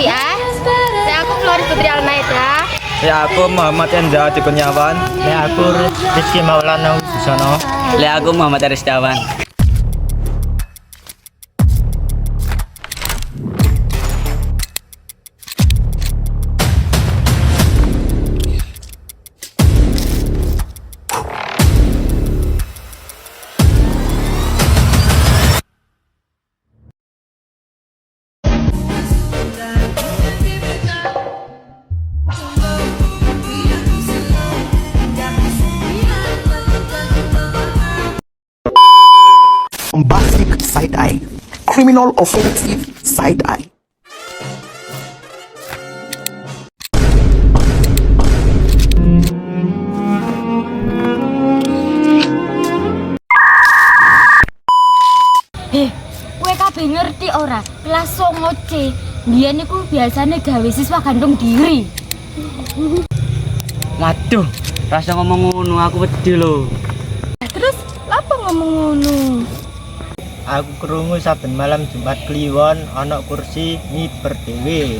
Rafi'ah. Aku Flori Putri Almaid ya. Aku Muhammad Enza di Kurniawan. Aku Rizky Maulana Wibisono. Aku Muhammad Aristiawan. Bombastic side eye, criminal offensive side eye. Kowe kabeh ngerti ora? Kelas 9C. Biyen niku biasane gawe siswa gantung diri. Waduh, rasa ngomong ngono aku wedi lho. Terus apa ngomong ngono? Aku krungu saben malam Jumat Kliwon ana kursi miber dhewe.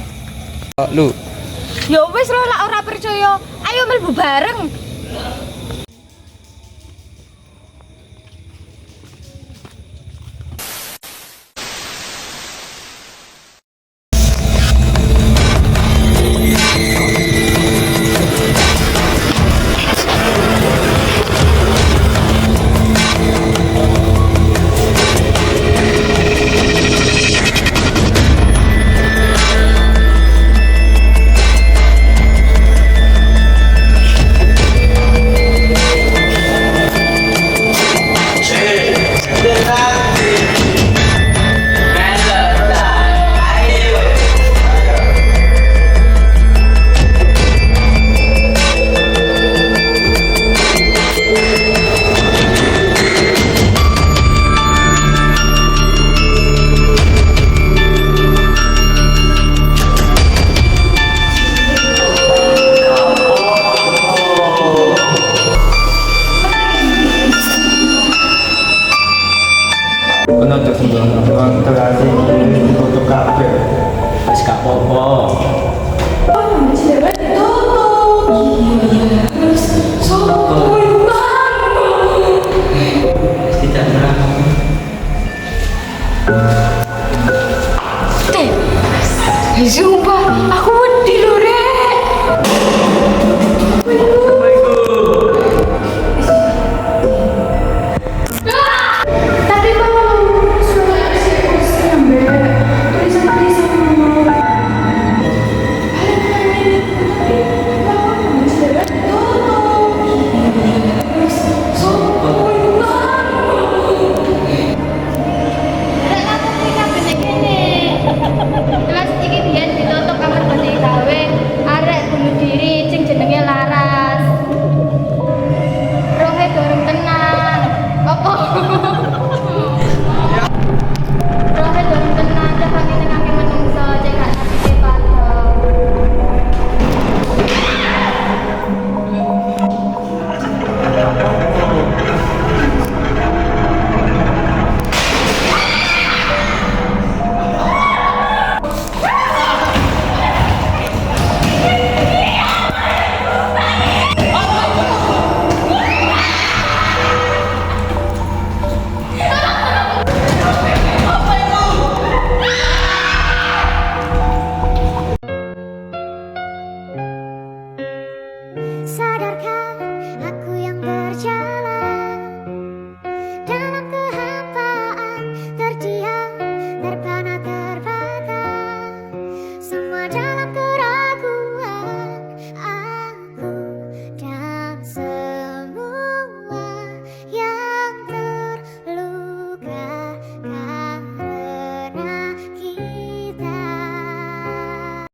Lu Ya wis lho lak ora percaya. Ayo mlebu bareng. Penuntut sembang ruang kelas ini ditutup kabeh. Wis gak apa-apa.